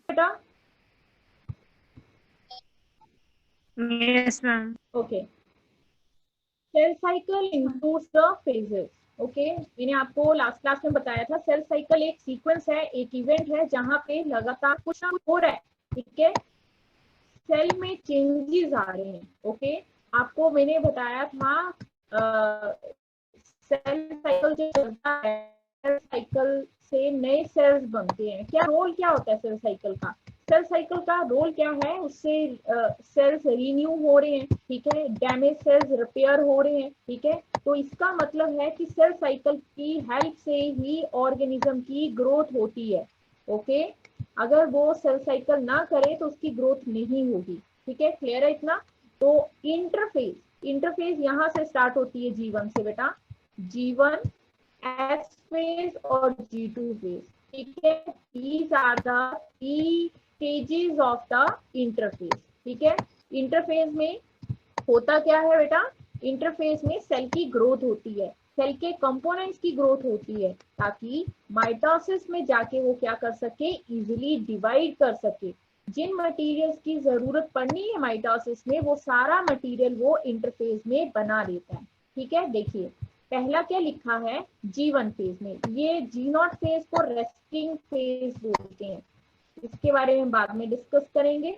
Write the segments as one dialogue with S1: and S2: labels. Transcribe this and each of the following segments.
S1: बेटा
S2: yes ma'am.
S1: Okay, cell cycle includes the phases. Okay, मैंने आपको लास्ट क्लास में बताया था सेल साइकिल एक सीक्वेंस है, एक इवेंट है जहां पे लगातार कुछ ना कुछ हो रहा है। ठीक है, सेल में चेंजेस आ रहे हैं। ओके, आपको मैंने बताया था सेल साइकिल जो चलता है, सेल साइकिल से नए सेल्स बनते हैं। क्या रोल क्या होता है सेल साइकिल का? सेल साइकिल का रोल क्या है? उससे सेल्स रिन्यू हो रहे हैं, ठीक है, डैमेज सेल्स रिपेयर हो रहे हैं। ठीक है, तो इसका मतलब है कि सेल साइकिल की हेल्प से ही ऑर्गेनिज्म की ग्रोथ होती है। ओके, अगर वो सेल साइकिल ना करे तो उसकी ग्रोथ नहीं होगी। ठीक है, क्लियर है इतना? तो इंटरफेज, इंटरफेज यहाँ से स्टार्ट होती है जीवन से बेटा, G1, S phase और G2 phase। ठीक है, these are the three stages of the interphase। ठीक है, इंटरफेज में होता क्या है बेटा? इंटरफेज में सेल की ग्रोथ होती है, सेल के कंपोनेंट्स की ग्रोथ होती है, ताकि माइटोसिस में जाके वो क्या कर सके, इजिली डिवाइड कर सके। जिन मटेरियल्स की जरूरत पड़नी है माइटोसिस में, वो सारा मटेरियल वो इंटरफेज में बना लेता है। ठीक है, देखिए पहला क्या लिखा है G1 फेज में, ये G0 फेज को रेस्टिंग फेज बोलते हैं, इसके बारे में बाद में डिस्कस करेंगे।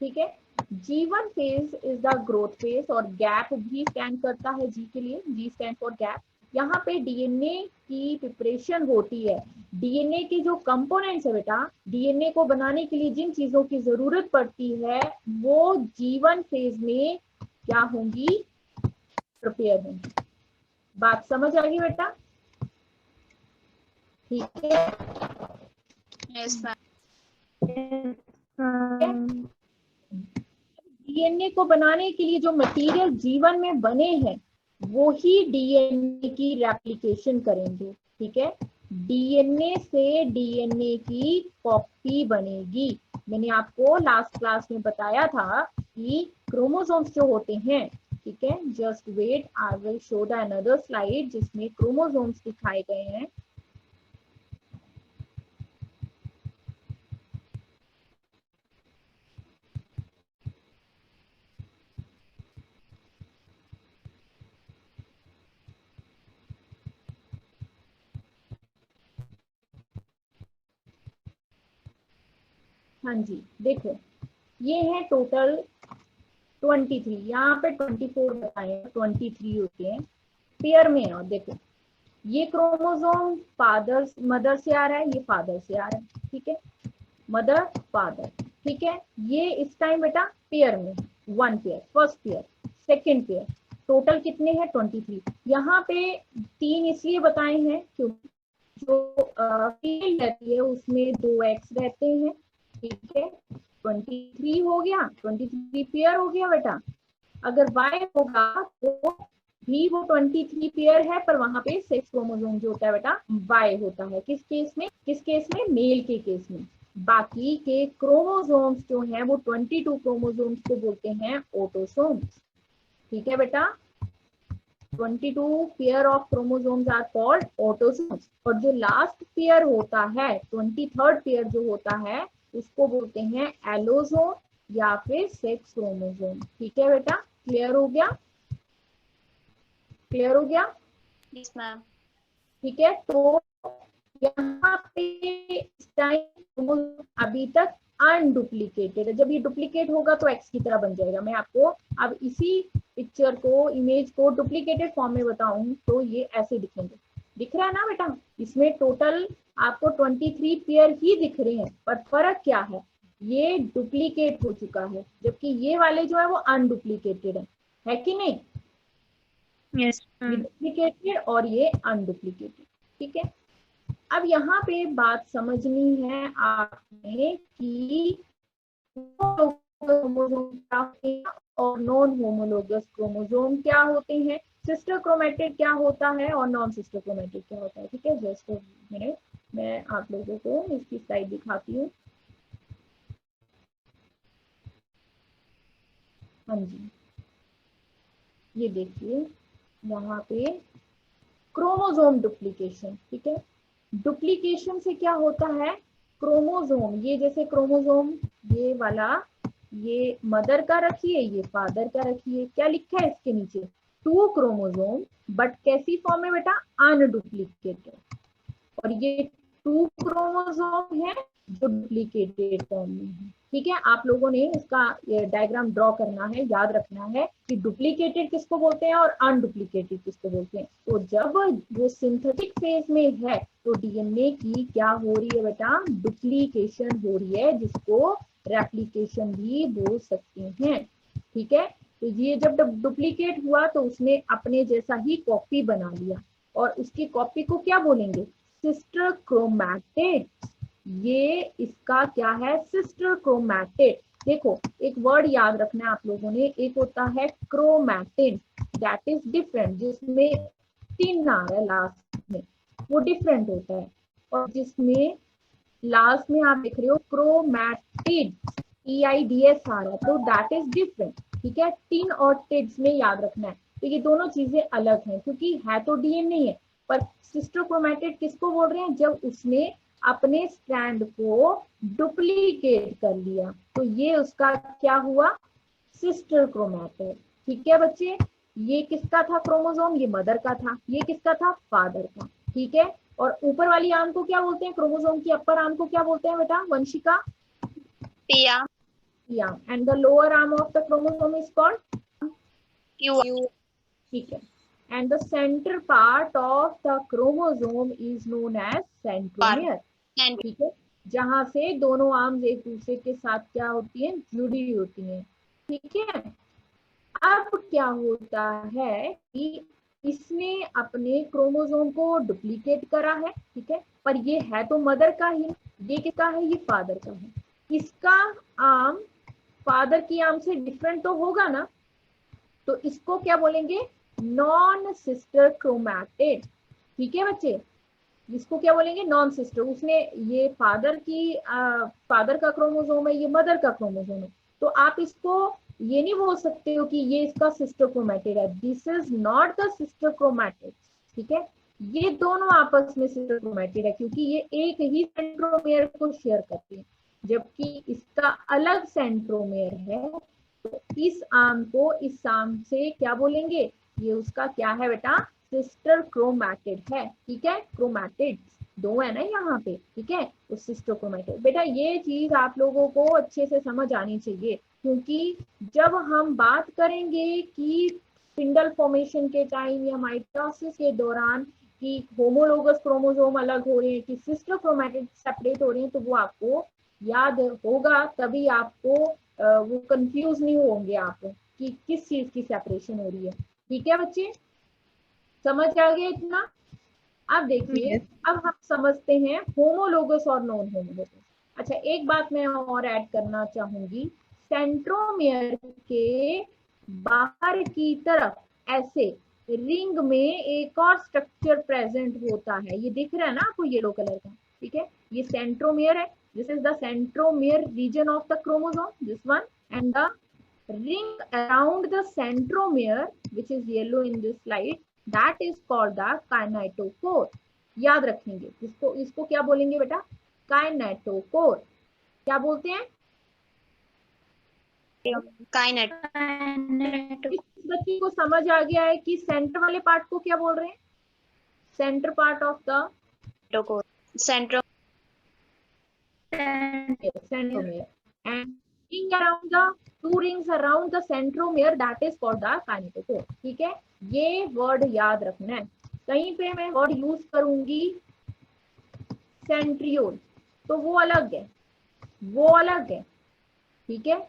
S1: ठीक है, G1 phase is the growth phase, और गैप भी स्टैंड करता है G के लिए, G स्टैंड फॉर गैप। यहाँ पे डीएनए की प्रिपरेशन होती है। डीएनए के जो कंपोनेंट्स है बेटा, डीएनए को बनाने के लिए जिन चीजों की जरूरत पड़ती है, वो G1 फेज में क्या होंगी, प्रिपेयर होंगी। बात समझ आ गई बेटा? ठीक है,
S2: यस मैम।
S1: डीएनए को बनाने के लिए जो मटेरियल जीवन में बने हैं, वो ही डीएनए की रेप्लिकेशन करेंगे। ठीक है, डीएनए से डीएनए की कॉपी बनेगी। मैंने आपको लास्ट क्लास में बताया था कि क्रोमोसोम्स जो होते हैं, ठीक है, just wait, I will show the another slide जिसमें क्रोमोसोम्स दिखाए गए हैं। हाँ जी, देखो ये है टोटल 23, यहाँ पे 24 बताए, 23 होते हैं पेयर में। और देखो ये क्रोमोसोम फादर मदर से आ रहा है, ये फादर से आ रहा है। ठीक है, मदर फादर। ठीक है, ये इस टाइम बेटा पेयर में, one pair, first pair, second pair, total कितने हैं 23। यहाँ पे 3 इसलिए बताए हैं क्योंकि जो फील्ड रहती है उसमें 2 एक्स रहते हैं। ठीक है, 23 हो गया, 23 पेयर हो गया बेटा। अगर वाई होगा तो भी वो 23 पेयर है, पर वहां पे 6 क्रोमोसोम जो होता है बेटा वाई होता है। किस केस में? किस केस में? मेल के केस में। बाकी के क्रोमोसोम्स जो है वो 22 क्रोमोसोम्स को बोलते हैं ऑटोसोम्स। ठीक है बेटा, 22 pair of chromosomes are called autosomes. और जो लास्ट पेयर होता है, 23rd पेयर जो होता है, उसको बोलते हैं एलोसोम या फिर सेक्स क्रोमोसोम। ठीक है बेटा, क्लियर हो गया? क्लियर हो गया?
S2: Yes ma'am.
S1: ठीक है, तो यहाँ पे इस टाइम अभी तक अनडुप्लीकेटेड है। जब ये डुप्लीकेट होगा तो एक्स की तरह बन जाएगा। मैं आपको अब इसी पिक्चर को, इमेज को डुप्लीकेटेड फॉर्म में बताऊं तो ये ऐसे दिखेंगे। दिख रहा है ना बेटा? इसमें टोटल आपको 23 पेयर ही दिख रहे हैं, पर फर्क क्या है, ये डुप्लीकेट हो चुका है, जबकि ये वाले जो है वो अनडुप्लीकेटेड है कि नहीं?
S2: यस
S1: ये
S2: मैम।
S1: डुप्लीकेटेड और ये अनडुप्लीकेटेड। ठीक है, अब यहाँ पे बात समझनी है आपने कि क्रोमोसोम क्या होते हैं और नॉन होमोलोगस क्रोमोसोम क्या होते हैं, सिस्टर क्रोमेटिड क्या होता है और नॉन सिस्टर क्रोमेटिड क्या होता है। ठीक है, जस्ट मिनट, मैं आप लोगों को इसकी स्लाइड दिखाती हूँ। हाँ जी, ये देखिए, यहाँ पे क्रोमोसोम डुप्लीकेशन, ठीक है। डुप्लीकेशन से क्या होता है, क्रोमोसोम, ये जैसे क्रोमोसोम ये वाला, ये मदर का रखिए, ये फादर का रखिए, क्या लिखा है इसके नीचे, 2 क्रोमोसोम, बट कैसी फॉर्म में बेटा, अनडुप्लीकेटेड। और ये 2 क्रोमोसोम है जो डुप्लीकेटेड फॉर्म में है, ठीक है। आप लोगों ने इसका डायग्राम ड्रॉ करना है, याद रखना है कि डुप्लीकेटेड किसको बोलते हैं और अनडुप्लीकेटेड किसको बोलते हैं। तो जब वो सिंथेटिक फेज में है तो डीएनए की क्या हो रही है बेटा, डुप्लीकेशन हो रही है, जिसको रेप्लिकेशन भी बोल सकते हैं, ठीक है। तो ये जब डुप्लीकेट हुआ तो उसने अपने जैसा ही कॉपी बना लिया, और उसकी कॉपी को क्या बोलेंगे, सिस्टर क्रोमैटिड। ये इसका क्या है, सिस्टर क्रोमैटिड। देखो एक वर्ड याद रखना है आप लोगों ने, एक होता है क्रोमैटिन, दैट इज डिफरेंट, जिसमें 3 आ रहा है लास्ट में, वो डिफरेंट होता है। और जिसमें लास्ट में आप देख रहे हो क्रोमैटिड, EIDS आ रहा है, तो दैट इज डिफरेंट, ठीक है। टिन और टिड्स में याद रखना है। तो ये दोनों चीजें अलग हैं, क्योंकि है तो डीएनए है, पर सिस्टर क्रोमैटिड किसको बोल रहे हैं, जब उसने अपने स्ट्रैंड को डुप्लीकेट कर लिया, तो ये उसका क्या हुआ, सिस्टर क्रोमैटिड, ठीक है बच्चे। ये किसका था क्रोमोसोम, ये मदर का था, ये किसका था, फादर का, ठीक है। और ऊपर वाली आर्म को क्या बोलते हैं, क्रोमोसोम की अपर आर्म को क्या बोलते हैं बेटा, Vanshika,
S2: P-arm,
S1: P arm, and the lower arm of the chromosome is called,
S2: Q-arm,
S1: ठीक है। And the center part of the chromosome is known as centromere,
S2: and
S1: ठीक है। जहां से दोनों आर्म्स एक दूसरे के साथ क्या होती हैं, जुड़ी होती हैं, ठीक है। अब क्या होता है कि इसने अपने क्रोमोसोम को डुप्लीकेट करा है, ठीक है, पर ये है तो मदर का ही, ये किसका है, ये फादर का है। इसका आर्म फादर की आर्म से डिफरेंट तो होगा ना, तो इसको क्या बोलेंगे, नॉन सिस्टर क्रोमैटिड, ठीक है बच्चे। इसको क्या बोलेंगे, नॉन सिस्टर। उसने ये फादर का क्रोमोसोम है, ये मदर का क्रोमोसोम है, तो आप इसको ये नहीं बोल सकते हो कि ये इसका सिस्टर क्रोमैटिड है, this is not the sister chromatid, ठीक है। ये दोनों आपस में सिस्टर क्रोमैटिड है, क्योंकि ये एक ही सेंट्रोमेयर को शेयर करते हैं, जबकि इसका अलग सेंट्रोमेयर है। तो इस आर्म को इस आर्म से क्या बोलेंगे, ये उसका क्या है बेटा, सिस्टर क्रोमैटिड है, ठीक है। क्रोमैटिड 2 है ना यहाँ पे, ठीक है, तो सिस्टर क्रोमैटिड। बेटा ये चीज आप लोगों को अच्छे से समझ आनी चाहिए, क्योंकि जब हम बात करेंगे कि स्पिंडल फॉर्मेशन के टाइम या माइटोसिस के दौरान कि होमोलोगस क्रोमोसोम अलग हो रहे हैं कि सिस्टर क्रोमैटिड सेपरेट हो रहे हैं, तो वो आपको याद होगा, तभी आपको वो कंफ्यूज नहीं होंगे आप कि किस चीज की सेपरेशन हो रही है, ठीक है बच्चे, समझ आ गया इतना। अब देखिए, अब हम समझते हैं होमोलोगस और नॉन होमोलोगस। अच्छा एक बात मैं और ऐड करना चाहूंगी, सेंट्रोमियर के बाहर की तरफ ऐसे रिंग में एक और स्ट्रक्चर प्रेजेंट होता है, ये दिख रहा है ना आपको येलो कलर का, ठीक है, ये सेंट्रोमियर है, this is the centromere region of the chromosome, this one, and the ring around the centromere which is yellow in this slide, that is called the kinetochore। याद रखेंगे इसको, इसको क्या बोलेंगे बेटा, काइनेटोकोर। क्या बोलते हैं,
S2: kinet,
S1: इस बच्ची को समझ आ गया है कि सेंटर वाले पार्ट को क्या बोल रहे हैं, centre part of the
S2: central,
S1: centromere, and ring around the 2 rings around the centromere, that is called the kinetochore, ठीक है। ये वर्ड याद रखना है, कहीं पे मैं वर्ड यूज करूंगी सेंट्रियोल, तो वो अलग है, वो अलग है, ठीक है।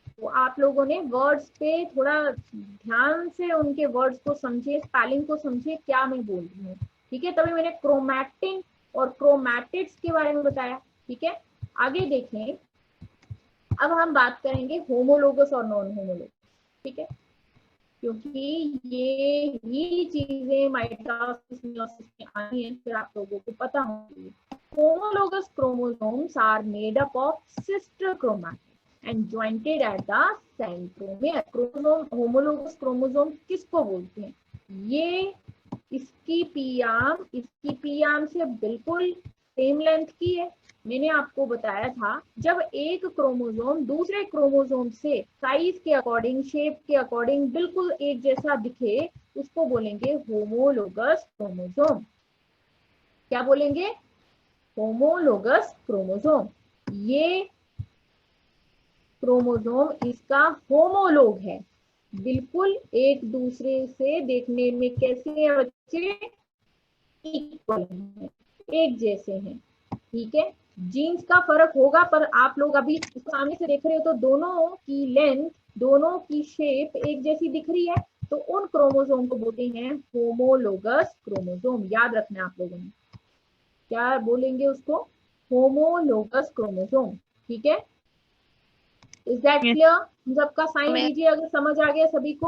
S1: तो आप लोगों ने वर्ड्स पे थोड़ा ध्यान से उनके वर्ड्स को समझिए, स्पेलिंग को समझिए, क्या मैं बोल रही हूँ, ठीक है। तभी मैंने क्रोमैटिन और क्रोमैटिड्स के बारे में बताया, ठीक है। आगे देखें, अब हम बात करेंगे होमोलोगस और नॉन होमोलोगस, ठीक है, क्योंकि ये ही चीजें माइटोसिस मेयोसिस में आनी है, फिर आप लोगों को पता होगी। Homologous chromosomes are made up of sister chromatids and jointed at the centromere। Chromosome, homologous chromosome किसको बोलते हैं, ये इसकी पी आर्म से बिल्कुल सेम लेंथ की है। मैंने आपको बताया था जब एक क्रोमोसोम दूसरे क्रोमोसोम से साइज के अकॉर्डिंग, शेप के अकॉर्डिंग बिल्कुल एक जैसा दिखे, उसको बोलेंगे होमोलोगस क्रोमोसोम। क्या बोलेंगे? Homologous chromosome. ये क्रोमोसोम इसका होमोलोग है, बिल्कुल एक दूसरे से देखने में कैसे हैं बच्चे? इक्वल हैं, एक जैसे हैं। ठीक है, जीन्स का फर्क होगा, पर आप लोग अभी सामने से देख रहे हो तो दोनों की लेंथ, दोनों की शेप एक जैसी दिख रही है, तो उन क्रोमोसोम को बोलते हैं होमोलोगस क्रोमोसोम। याद रखना आप लोगों ने, क्या बोलेंगे उसको? Homologous chromosome. ठीक है, इज दैट क्लियर? सबका साइन
S2: मैं
S1: दीजिए अगर समझ आ गया सभी को।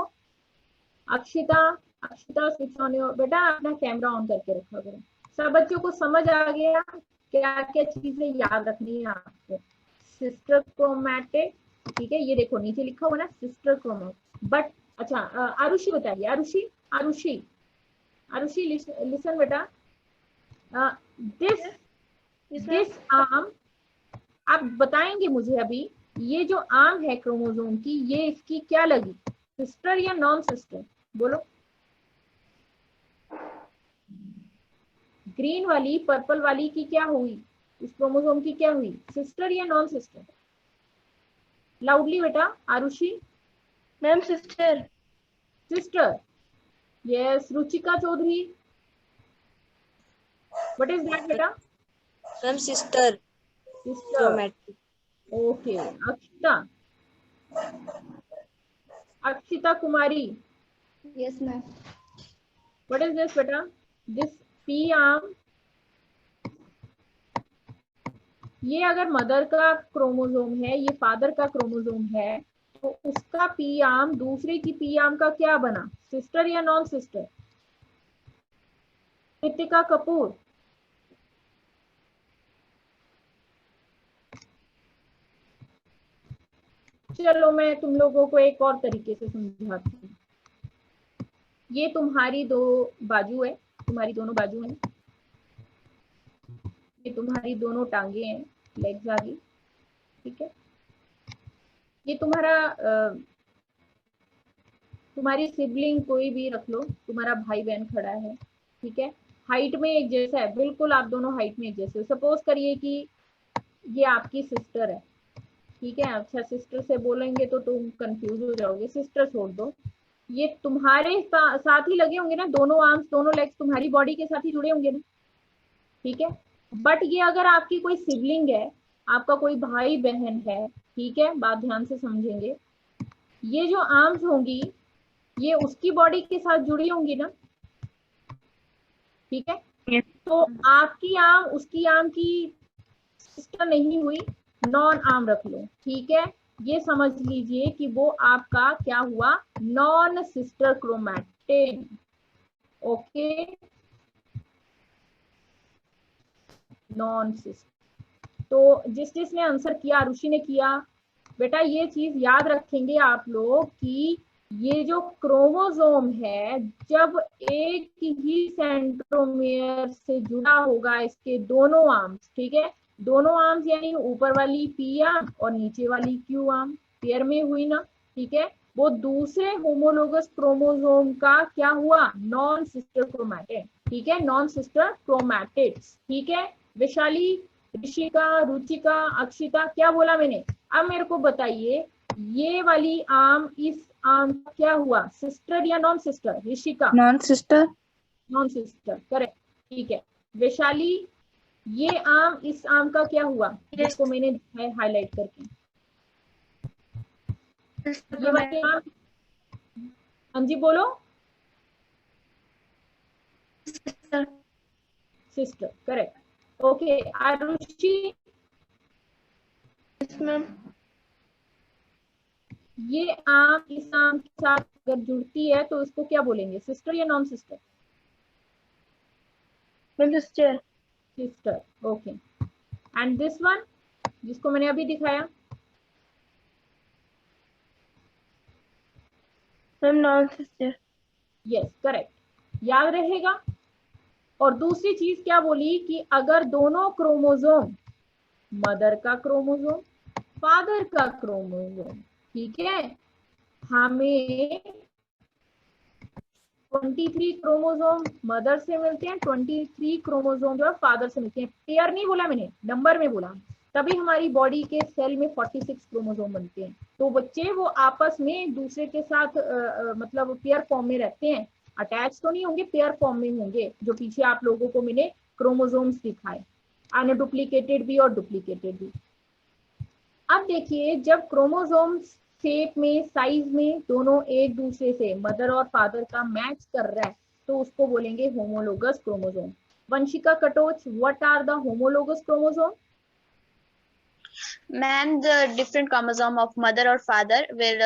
S1: Akshita, Akshita switch on your, बेटा अपना कैमरा ऑन करके रखा करो। सब बच्चों को समझ आ गया क्या क्या चीजें याद रखनी है आपको? सिस्टर क्रोमैटिक, ठीक है, ये देखो नीचे लिखा हुआ ना सिस्टर क्रोमैटिक। बट अच्छा, आरुषि बताइए, आरुषि, आरुषि, आरुषि लिसन बेटा, दिस दिस आर्म, आप बताएंगे मुझे अभी, ये जो आर्म है क्रोमोसोम की, ये इसकी क्या लगी? सिस्टर या नॉन सिस्टर? बोलो। ग्रीन वाली, पर्पल वाली की क्या हुई? इस क्रोमोसोम की क्या हुई? सिस्टर या नॉन सिस्टर? लाउडली बेटा, Arushi.
S3: Ma'am sister.
S1: Sister, yes. Ruchika Chaudhary, what is that बेटा?
S3: Ma'am sister
S1: sister,
S3: chromatic.
S1: Okay. Akshita, Akshita Kumari,
S3: yes ma'am.
S1: What is this बेटा? दिस पी आर्म, ये अगर मदर का क्रोमोसोम है, ये फादर का क्रोमोसोम है, तो उसका पी आर्म दूसरे की पी आर्म का क्या बना? सिस्टर या नॉन सिस्टर? कृतिका कपूर, चलो मैं तुम लोगों को एक और तरीके से समझाती हूँ। ये तुम्हारी दो बाजू है, तुम्हारी दोनों बाजू हैं, ये तुम्हारी दोनों टांगे हैं, लेग्स आ गई। ठीक है, ये तुम्हारी सिबलिंग कोई भी रख लो, तुम्हारा भाई बहन खड़ा है। ठीक है, हाइट में एक जैसा है, बिल्कुल आप दोनों हाइट में एक जैसे हो। सपोज करिए कि ये आपकी सिस्टर है। ठीक है, अच्छा सिस्टर से बोलेंगे तो तुम कंफ्यूज हो जाओगे, सिस्टर छोड़ दो। ये तुम्हारे साथ ही लगे होंगे ना, दोनों आर्म्स, दोनों लेग्स तुम्हारी बॉडी के साथ ही जुड़े होंगे ना। ठीक है, बट ये अगर आपकी कोई सिबलिंग है, आपका कोई भाई बहन है, ठीक है, बात ध्यान से समझेंगे, ये जो आर्म्स होंगी ये उसकी बॉडी के साथ जुड़ी होंगी ना। ठीक है, तो आपकी आर्म उसकी आर्म की सिस्टर नहीं हुई, नॉन आर्म रख लो। ठीक है, ये समझ लीजिए कि वो आपका क्या हुआ? Non sister chromatin. Okay, non sister. तो जिसने आंसर किया, ऋषि ने किया, बेटा ये चीज याद रखेंगे आप लोग कि ये जो क्रोमोसोम है, जब एक ही सेंट्रोमियर से जुड़ा होगा इसके दोनों आर्म्स, ठीक है, दोनों आर्म्स यानी ऊपर वाली पी आर्म और नीचे वाली क्यू आर्म पेयर में हुई ना। ठीक है, वो दूसरे होमोलोगस क्रोमोसोम का क्या हुआ? Non sister chromatid. ठीक है, नॉन सिस्टर क्रोमैटिड्स। ठीक है, वैशाली, ऋषिका, रुचिका, अक्षिता, क्या बोला मैंने? अब मेरे को बताइए, ये वाली आर्म इस आर्म का क्या हुआ? सिस्टर या non sister? Rishika,
S3: non sister.
S1: Non sister, correct. ठीक है, वैशाली, ये आर्म इस आर्म का क्या हुआ जिसको मैंने दिखाया हाईलाइट करके? ये वाली आर्म, हाँ जी बोलो। Sister, correct. Okay, Arushi,
S3: yes ma'am.
S1: ये आर्म इस आर्म के साथ अगर जुड़ती है तो इसको क्या बोलेंगे? सिस्टर या non sister?
S3: Ma'am sister.
S1: Sister, okay. And this one जिसको मैंने अभी दिखाया?
S3: Ma'am non sister.
S1: Yes correct, याद रहेगा। और दूसरी चीज क्या बोली कि अगर दोनों क्रोमोसोम, मदर का क्रोमोसोम, फादर का क्रोमोसोम, ठीक है, हमें 23 क्रोमोसोम मदर से मिलते हैं, 23 क्रोमोसोम जो है फादर से मिलते हैं। पेयर नहीं बोला मैंने, नंबर में बोला, तभी हमारी बॉडी के सेल में 46 क्रोमोसोम बनते हैं। तो बच्चे वो आपस में एक दूसरे के साथ मतलब पेयर फॉर्म में रहते हैं, अटैच तो नहीं होंगे, पेयर फॉर्म में होंगे, जो पीछे आप लोगों को मैंने क्रोमोसोम्स दिखाए, अनडुप्लीकेटेड भी और डुप्लीकेटेड भी। अब देखिए, जब क्रोमोसोम्स शेप में, साइज में दोनों एक दूसरे से मदर और फादर का मैच कर रहा है, तो उसको बोलेंगे homologous chromosome. Vanshika Katoch, what are the homologous chromosome?
S2: Ma'am, the different chromosome of mother or father will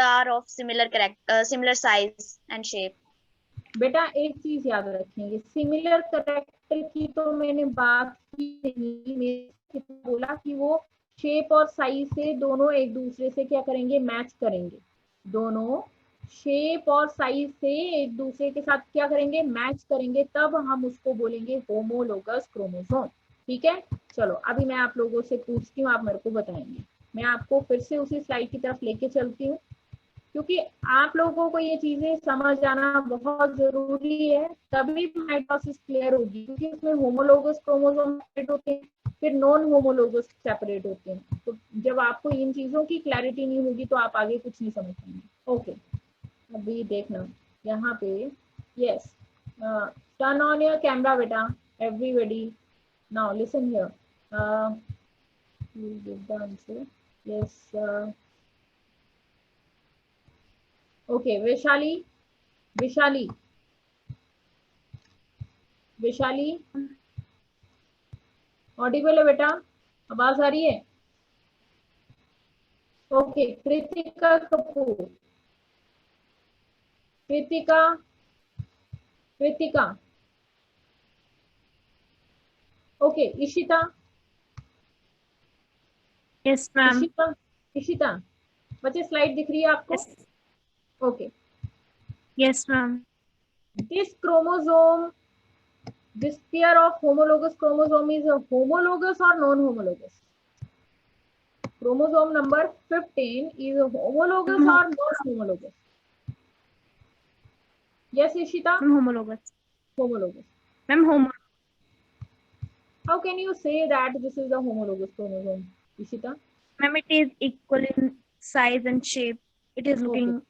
S2: are of similar character, similar size and shape.
S1: बेटा एक चीज याद रखेंगे, सिमिलर करेक्टर की तो मैंने बात की नहीं, मैंने बोला कि वो शेप और साइज से दोनों एक दूसरे से क्या करेंगे, मैच करेंगे। दोनों शेप और साइज से एक दूसरे के साथ क्या करेंगे, मैच करेंगे, तब हम उसको बोलेंगे होमोलोगस क्रोमोसोम। ठीक है, चलो अभी मैं आप लोगों से पूछती हूँ, आप मेरे को बताएंगे। मैं आपको फिर से उसी स्लाइड की तरफ लेके चलती हूँ, क्योंकि आप लोगों को ये चीजें समझ आना बहुत जरूरी है, तभी माइटोसिस क्लियर होगी। क्योंकि उसमें होमोलोगस क्रोमोसोम सेपरेट होते हैं, फिर नॉन होमोलोगस सेपरेट होते हैं। तो जब आपको इन चीजों की क्लैरिटी नहीं होगी तो आप आगे कुछ नहीं समझ पाएंगे। ओके, अभी देखना यहाँ पे, yes, turn on your camera बेटा, everybody, now listen here, we'll give the answer. Yes, okay, Vaishali, Vishali, Vishali audible है बेटा, आवाज आ रही है? Okay, Kritika Kapoor, Kritika, Kritika, okay, Ishita,
S3: Yes, ma'am.
S1: Ishita, Ishita, बच्चे स्लाइड दिख रही है आपको?
S3: Yes.
S1: Okay,
S3: Yes, ma'am.
S1: This chromosome, this pair of homologous chromosome is a homologous or non-homologous? Chromosome number 15 is a homologous or non-homologous? Yes, Ishita?
S3: Ma'am, homologous.
S1: Homologous.
S3: Ma'am,
S1: How can you say that this is a homologous chromosome, Ishita?
S3: Ma'am, it is equal in size and shape. It is looking.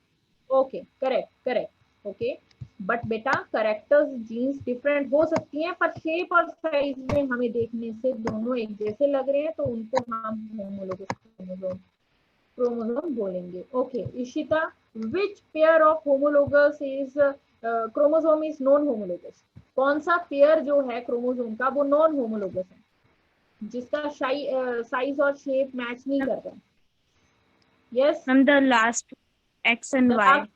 S1: Okay, correct, correct. Okay, but बेटा characters jeans different हो सकती हैं, पर shape और size में हमें देखने से दोनों एक जैसे लग रहे हैं, तो उनको हम होमोलोगस क्रोमोसोम बोलेंगे। Okay, Ishita, which pair of homologous is chromosome is non homologous? कौन सा पेयर जो है क्रोमोसोम का वो नॉन होमोलोगस है, जिसका साइज और शेप मैच नहीं कर रहा? Yes,
S3: Ma'am, the last X and Y.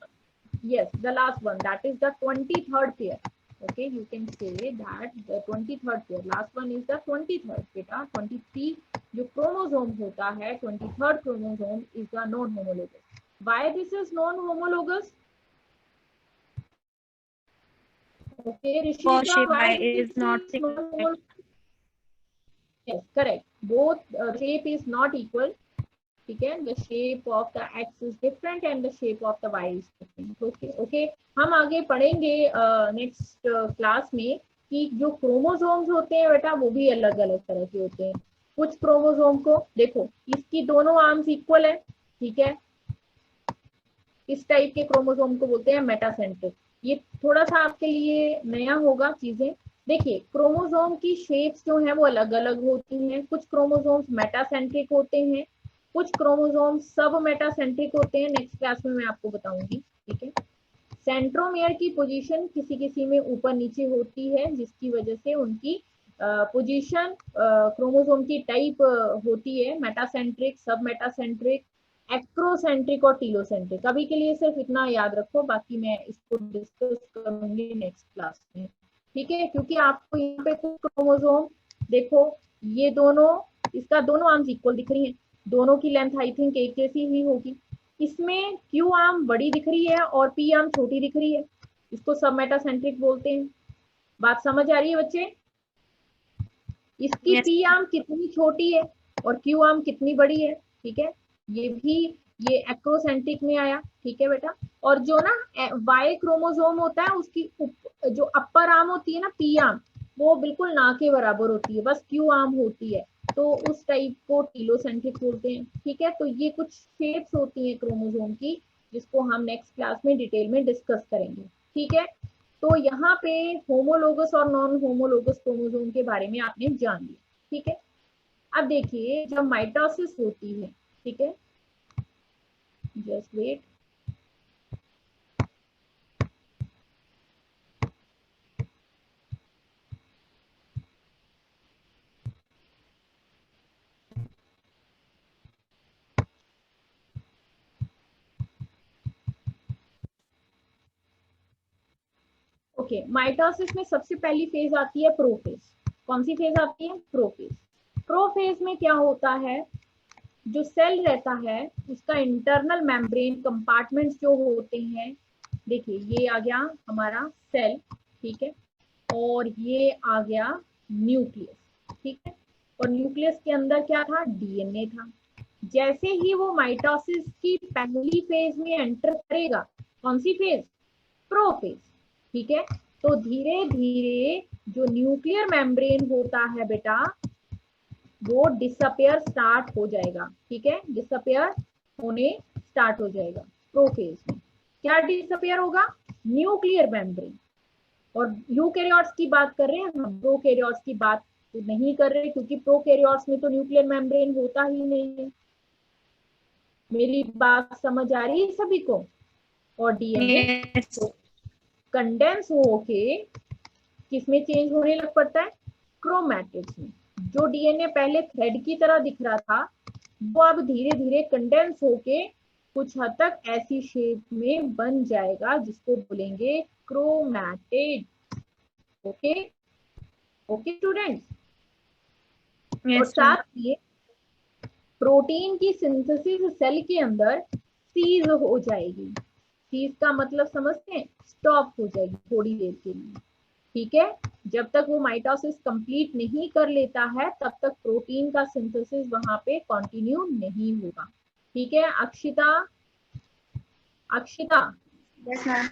S1: Yes, the last one, that is the 23rd pair. Okay, you can say that the 23rd pair, last one is the 23rd beta। 23 जो chromosome होता है, 23rd chromosome is the non homologous। Why this is non homologous? Okay,
S3: For
S1: Rishika,
S3: shape
S1: why
S3: Y
S1: this
S3: is not
S1: is non-homologous? Yes, correct, both shape is not equal। ठीक है, the shape of the x is different and the shape of the y is different। Okay okay, हम आगे पढ़ेंगे next class में कि जो chromosomes होते हैं बेटा वो भी अलग अलग तरह के होते हैं। कुछ क्रोमोसोम को देखो, इसकी दोनों आर्म्स इक्वल है, ठीक है, इस टाइप के क्रोमोसोम को बोलते हैं मेटासेंट्रिक। ये थोड़ा सा आपके लिए नया होगा चीजें। देखिए, क्रोमोसोम की शेप्स जो है वो अलग अलग होती हैं। कुछ क्रोमोसोम्स मेटासेंट्रिक होते हैं, कुछ क्रोमोसोम सब मेटासेंट्रिक होते हैं। नेक्स्ट क्लास में मैं आपको बताऊंगी, ठीक है। सेंट्रोमियर की पोजीशन किसी किसी में ऊपर नीचे होती है, जिसकी वजह से उनकी पोजीशन क्रोमोसोम की टाइप होती है, मेटासेंट्रिक, सब मेटासेंट्रिक, एक्रोसेंट्रिक और टीलोसेंट्रिक। अभी के लिए सिर्फ इतना याद रखो, बाकी मैं इसको डिस्कस करूंगी नेक्स्ट क्लास में, ठीक है। क्योंकि आपको यहाँ पे कुछ क्रोमोसोम देखो, ये दोनों, इसका दोनों आर्म्स इक्वल दिख रही हैं, दोनों की लेंथ आई थिंक एक जैसी ही होगी। इसमें क्यू आर्म बड़ी दिख रही है और पी आर्म छोटी दिख रही है, इसको सब मेटासेंट्रिक बोलते हैं। बात समझ आ रही है बच्चे? इसकी
S3: Yes.
S1: पी आर्म कितनी छोटी है और क्यू आर्म कितनी बड़ी है, ठीक है। ये एक्रोसेंट्रिक में आया, ठीक है बेटा। और जो ना वाई क्रोमोसोम होता है उसकी जो अपर आर्म होती है ना, पी आर्म, वो बिल्कुल ना के बराबर होती है, बस क्यू आर्म होती है, तो उस टाइप को टीलोसेंट्रिक बोलते हैं, ठीक है। तो ये कुछ शेप्स होती हैं क्रोमोसोम की, जिसको हम नेक्स्ट क्लास में डिटेल में डिस्कस करेंगे, ठीक है। तो यहाँ पे होमोलोगस और नॉन होमोलोगस क्रोमोसोम के बारे में आपने जान लिया, ठीक है। अब देखिए जब माइटोसिस होती है, ठीक है, जस्ट वेट, ओके। माइटोसिस में सबसे पहली फेज आती है प्रोफेज। कौन सी फेज आती है? प्रोफेज। प्रोफेज में क्या होता है, जो सेल रहता है उसका इंटरनल मेम्ब्रेन कंपार्टमेंट्स जो होते हैं, देखिए ये आ गया हमारा सेल, ठीक है, और ये आ गया न्यूक्लियस, ठीक है। और न्यूक्लियस के अंदर क्या था? डीएनए था। जैसे ही वो माइटोसिस की पहली फेज में एंटर करेगा, कौन सी फेज? प्रोफेज, ठीक है। तो धीरे धीरे जो न्यूक्लियर मेम्ब्रेन होता है बेटा, वो डिसअपियर स्टार्ट हो जाएगा, ठीक है, डिसअपियर होने स्टार्ट हो जाएगा प्रोफेज में। क्या डिसअपियर होगा? Nuclear membrane. और यूकैरियोट्स की बात कर रहे हैं हम, प्रोकैरियोट्स की बात तो नहीं कर रहे, क्योंकि प्रोकैरियोट्स में तो न्यूक्लियर मेम्ब्रेन होता ही नहीं है। मेरी बात समझ आ रही है सभी को? और डीएनए
S3: Yes.
S1: कंडेंस होके किसमें चेंज होने लग पड़ता है? क्रोमैटिड्स में। जो डीएनए पहले थ्रेड की तरह दिख रहा था, वो अब धीरे धीरे कंडेंस होके कुछ हद तक ऐसी शेप में बन जाएगा जिसको बोलेंगे क्रोमैटिड। Okay okay students. और
S3: Yes, ma'am.
S1: साथ ही प्रोटीन की सिंथेसिस सेल के अंदर सीज हो जाएगी। सीज का मतलब समझते हैं? स्टॉप हो जाएगी थोड़ी देर के लिए, ठीक है। जब तक वो माइटोसिस कंप्लीट नहीं कर लेता है तब तक प्रोटीन का सिंथेसिस वहां पे कंटिन्यू नहीं होगा, ठीक है। Akshita, Akshita,
S3: Yes, ma'am.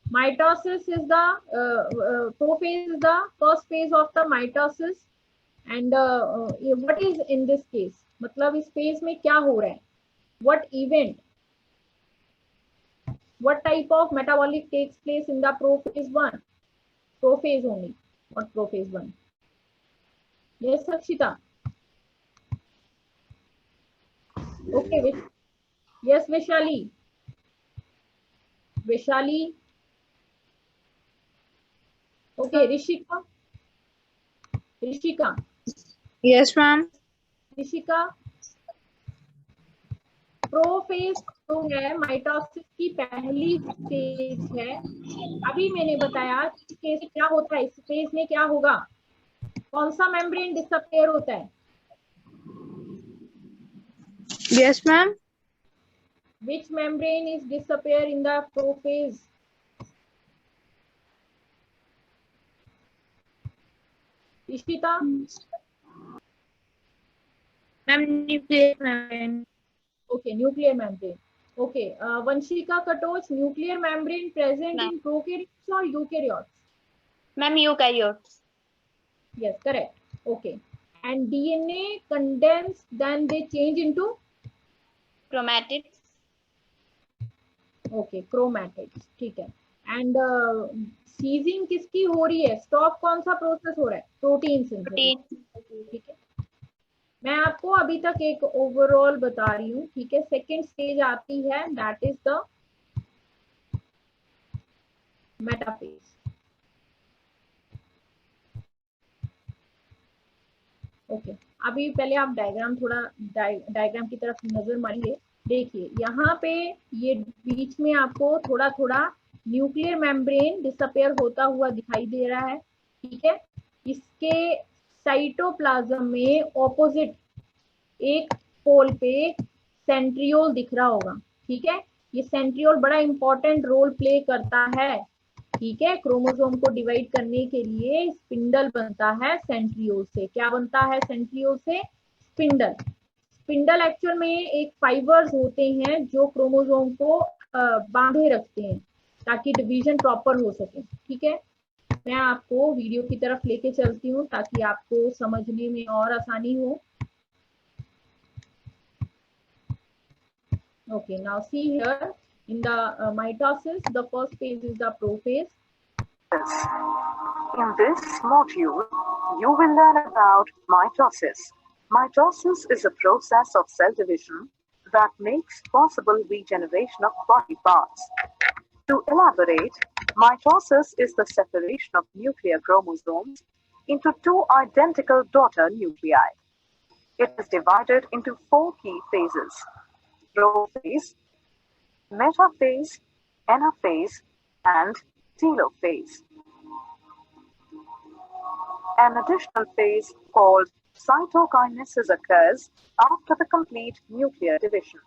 S1: mitosis is the prophase is the first phase of the mitosis and what is in this case, मतलब इस phase में क्या हो रहा है? What event, what type of metabolic takes place in the prophase 1? Prophase only, not prophase 1. Yes, Akshita. Okay, yes, Vishali. Vishali. Okay, Rishika. Rishika.
S3: Yes, ma'am.
S1: Rishika, prophase जो है mitosis की पहली स्टेज है। अभी मैंने बताया इस केस में क्या होता है, इस फेज में क्या होगा, कौन सा मेम्ब्रेन डिसअपियर होता है?
S3: Yes, ma'am.
S1: Which membrane is disappear in the prophase? Ishita,
S3: Ma'am, nuclear membrane.
S1: okay, nuclear membrane. Okay, Vanshika Katoch, nuclear membrane present
S2: Ma'am.
S1: in prokaryotes or eukaryotes?
S2: Ma'am, eukaryotes.
S1: Yes, correct. Okay, and DNA condense, then they change into
S2: Chromatids.
S1: Okay, chromatids, ठीक है। And seizing किसकी हो रही है? Stop कौन सा process हो रहा है? Protein synthesis,
S2: Protein.
S1: ठीक है। मैं आपको अभी तक एक ओवरऑल बता रही हूँ, ठीक है। सेकेंड स्टेज आती है, that is the metaphase. Okay, अभी पहले आप डायग्राम थोड़ा डायग्राम की तरफ नजर मारिए। देखिए यहाँ पे ये बीच में आपको थोड़ा थोड़ा न्यूक्लियर मेम्ब्रेन डिसअपियर होता हुआ दिखाई दे रहा है, ठीक है। इसके साइटोप्लाज्म में ऑपोजिट एक पोल पे सेंट्रियोल दिख रहा होगा, ठीक है, ये सेंट्रियोल बड़ा इंपॉर्टेंट रोल प्ले करता है। ठीक है, क्रोमोसोम को डिवाइड करने के लिए स्पिंडल बनता है सेंट्रियोल से। क्या बनता है सेंट्रियोल से? स्पिंडल। स्पिंडल एक्चुअल में एक फाइबर्स होते हैं जो क्रोमोसोम को बांधे रखते हैं ताकि डिवीजन प्रॉपर हो सके। ठीक है, मैं आपको वीडियो की तरफ लेके चलती हूँ ताकि आपको समझने में और आसानी हो। Okay, now see here in the mitosis, the first phase is the prophase.
S4: In this module, you will learn about mitosis. Mitosis is a process of cell division that makes possible regeneration of body parts. To elaborate, mitosis is the separation of nuclear chromosomes into two identical daughter nuclei. It is divided into four key phases: prophase, metaphase, anaphase, and telophase. An additional phase called cytokinesis occurs after the complete nuclear division.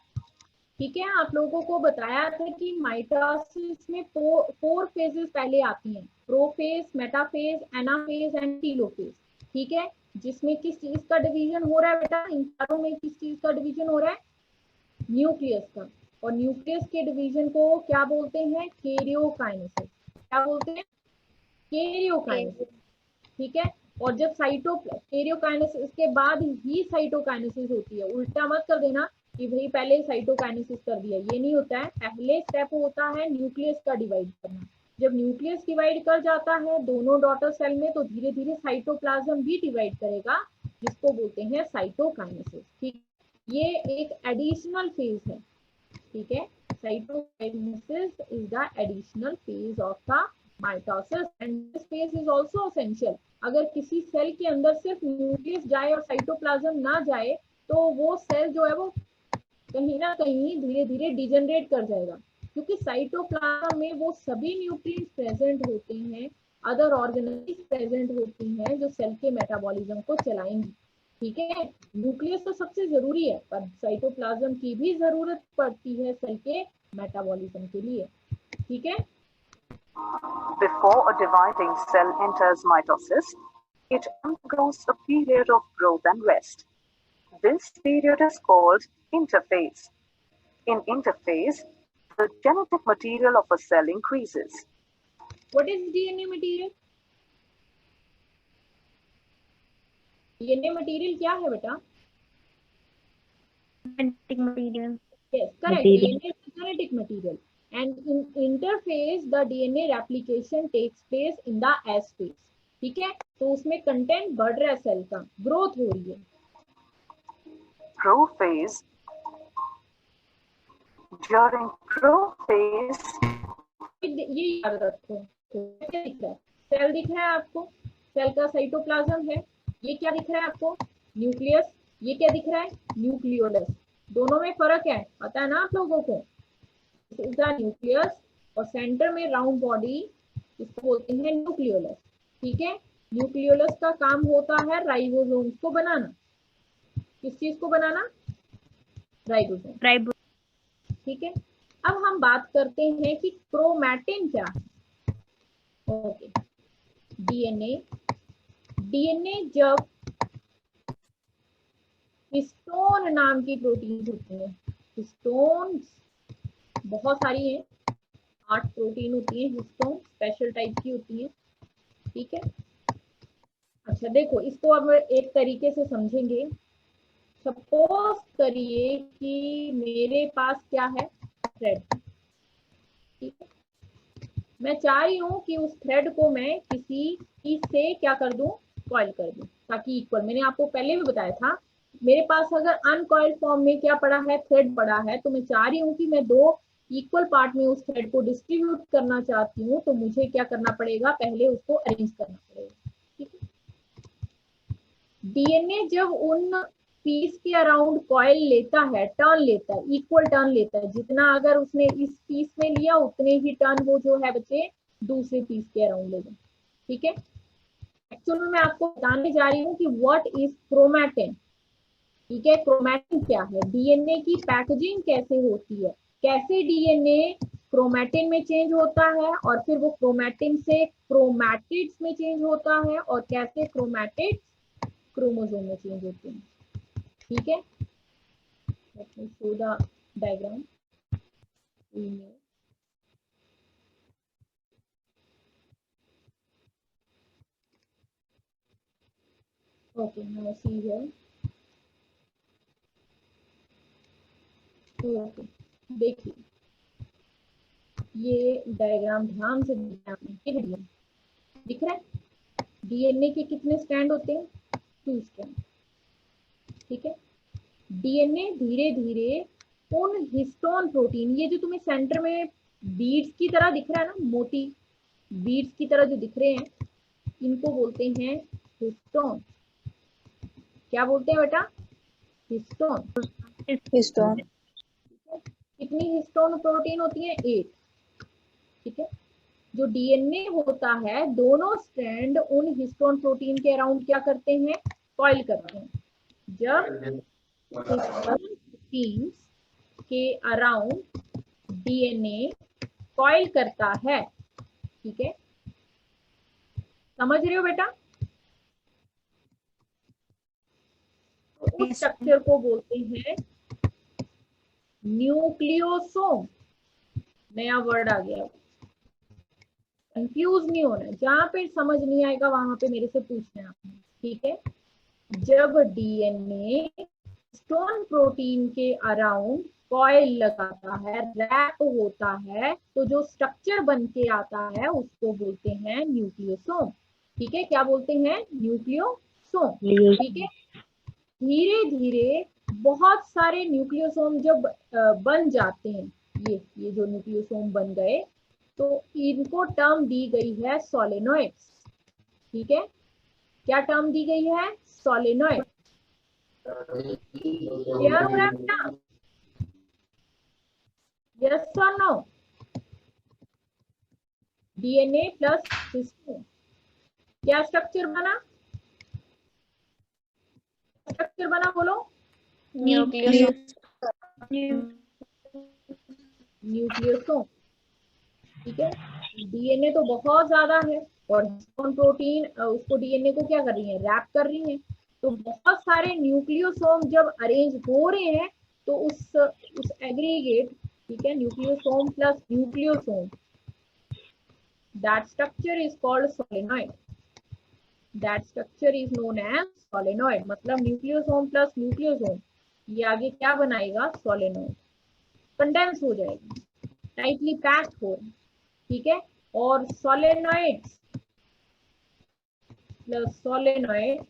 S1: ठीक है, आप लोगों को बताया था कि mitosis में four phases पहले आती हैं: prophase, metaphase, anaphase and telophase. ठीक है, जिसमें किस चीज का डिवीजन हो रहा है बेटा? इन चारों में किस चीज का डिवीजन हो रहा है? न्यूक्लियस का। और न्यूक्लियस के डिवीजन को क्या बोलते हैं? कैरियोकाइनेसिस। क्या बोलते हैं? कैरियोकाइनेसिस। ठीक है, और जब कैरियोकाइनेसिस के बाद ही साइटोकाइनेसिस होती है। उल्टा मत कर देना कि भाई पहले साइटोकाइनेसिस कर दिया, ये नहीं होता है। पहले स्टेप होता है न्यूक्लियस का डिवाइड करना। जब न्यूक्लियस डिवाइड कर जाता है दोनों डॉटर सेल में, तो धीरे धीरे साइटोप्लाज्म भी डिवाइड करेगा, जिसको बोलते हैं साइटोकाइनेसिस। ठीक, ये एक एडिशनल फेज है। ठीक है, cytokinesis is the additional phase of the mitosis and this phase is also essential. अगर किसी सेल के अंदर सिर्फ न्यूक्लियस जाए और साइटोप्लाज्म ना जाए तो वो सेल जो है वो कहीं ना कहीं धीरे धीरे डिजेनरेट कर जाएगा, क्योंकि साइटोप्लाज्म में वो सभी न्यूट्रिएंट्स प्रेजेंट होते हैं, अदर ऑर्गेनेल्स प्रेजेंट होती हैं जो सेल के मेटाबॉलिज्म को चलाएंगी। ठीक है, न्यूक्लियस तो सबसे जरूरी है, पर साइटोप्लाज्म की भी जरूरत पड़ती है सेल के मेटाबॉलिज्म के लिए। ठीक है,
S4: Before a dividing cell enters mitosis, it undergoes a period of growth and rest. This period is called interphase. In interphase, the genetic material of a cell increases.
S1: what is DNA material? DNA material क्या है बेटा?
S3: Genetic material.
S1: Yes, correct. DNA is genetic material. And in interphase, the DNA replication takes place in the S phase. ठीक है, तो उसमें content बढ़ रहा है, सेल का ग्रोथ हो रही है।
S4: Prophase. During prophase,
S1: ये याद रखो। क्या दिख रहा है? सेल दिख रहा है आपको, सेल का साइटोप्लाज्म है। ये क्या दिख रहा है आपको? न्यूक्लियस। ये क्या दिख रहा है? न्यूक्लियोलस। दोनों में फर्क है, पता है ना आप लोगों को? इज द न्यूक्लियस और सेंटर में राउंड बॉडी, इसको बोलते हैं न्यूक्लियोलस। ठीक है, न्यूक्लियोलस का काम होता है राइबोसोम्स को बनाना। किस चीज को बनाना? राइबोसोम। ठीक है, अब हम बात करते हैं कि क्रोमैटिन क्या है। ओके, डीएनए जब हिस्टोन नाम की प्रोटीन होती है, हिस्टोन बहुत सारी है, 8 प्रोटीन होती है हिस्टोन, स्पेशल टाइप की होती है। ठीक है, अच्छा देखो इसको अब एक तरीके से समझेंगे। सपोज करिए कि मेरे पास क्या है? थ्रेड। ठीक है, मैं चाह रही हूँ कि उस थ्रेड को मैं किसी चीज से क्या कर दूं? कॉइल कर दूं, ताकि इक्वल। मैंने आपको पहले भी बताया था, मेरे पास अगर अनकॉइल्ड फॉर्म में क्या पड़ा है? थ्रेड पड़ा है, तो मैं चाह रही हूँ कि मैं 2 इक्वल पार्ट में उस थ्रेड को डिस्ट्रीब्यूट करना चाहती हूँ, तो मुझे क्या करना पड़ेगा? पहले उसको अरेंज करना पड़ेगा। ठीक है, डीएनए जब उन पीस के अराउंड कॉइल लेता है, टर्न लेता है, इक्वल टर्न लेता है, जितना अगर उसने इस पीस में लिया उतने ही टर्न वो जो है बच्चे दूसरे पीस के अराउंड लेगा। ठीक है, एक्चुअली मैं आपको बताने जा रही हूँ कि व्हाट इज क्रोमैटिन। ठीक है, क्रोमैटिन क्या है, डीएनए की पैकेजिंग कैसे होती है, कैसे डीएनए क्रोमैटिन में चेंज होता है और फिर वो क्रोमैटिन से क्रोमैटिड्स में चेंज होता है और कैसे क्रोमैटिड्स क्रोमोसोम में चेंज होते हैं। ठीक है, let me show the diagram. Okay, now see here. Okay, देखिए ये डायग्राम ध्यान से दिख रहा है। डीएनए के कितने स्ट्रैंड होते हैं? 2 स्ट्रैंड। ठीक है, डीएनए धीरे धीरे उन हिस्टोन प्रोटीन, ये जो तुम्हें सेंटर में बीड्स की तरह दिख रहा है ना, मोटी बीड्स की तरह जो दिख रहे हैं, इनको बोलते हैं हिस्टोन। क्या बोलते हैं बेटा? हिस्टोन।
S2: हिस्टोन।
S1: कितनी हिस्टोन प्रोटीन होती है? 8। ठीक है, जो डीएनए होता है दोनों स्ट्रैंड उन हिस्टोन प्रोटीन के अराउंड क्या करते हैं? कॉइल करते हैं। जब हिस्टोन प्रोटीन के अराउंड डीएनए कॉइल करता है, ठीक है, समझ रहे हो बेटा? उस स्ट्रक्चर को बोलते हैं न्यूक्लियोसोम। नया वर्ड आ गया, कंफ्यूज नहीं होना है। जहां पे समझ नहीं आएगा वहां पे मेरे से पूछना है आपने। ठीक है, जब डीएनए हिस्टोन प्रोटीन के अराउंड कॉइल लगाता है, रैप होता है, तो जो स्ट्रक्चर बन के आता है उसको बोलते हैं न्यूक्लियोसोम। ठीक है, क्या बोलते हैं? न्यूक्लियोसोम। ठीक है, धीरे धीरे बहुत सारे न्यूक्लियोसोम जब बन जाते हैं, ये जो न्यूक्लियोसोम बन गए, तो इनको टर्म दी गई है सोलेनोइड्स। ठीक है, क्या टर्म दी गई है? सोलेनोइड। क्लियर हो रहा है बेटा? यस और नो? डीएनए प्लस हिस्टोन, क्या स्ट्रक्चर बना? स्ट्रक्चर बना, बोलो। न्यूक्लियोसोम। ठीक है, डीएनए तो बहुत ज्यादा है और हिस्टोन प्रोटीन उसको डीएनए को क्या कर रही है? रैप कर रही है। तो बहुत सारे न्यूक्लियोसोम जब अरेंज हो रहे हैं तो उस एग्रीगेट, ठीक है, nucleosome plus nucleosome, that structure is called solenoid. That structure is known as solenoid. मतलब न्यूक्लियोसोम प्लस न्यूक्लियोसोम, ये आगे क्या बनाएगा? सोलेनॉइड। कंडेंस हो जाएगा, टाइटली पैक्ड हो। ठीक है, और सोलेनॉइड्स प्लस सोलेनॉइड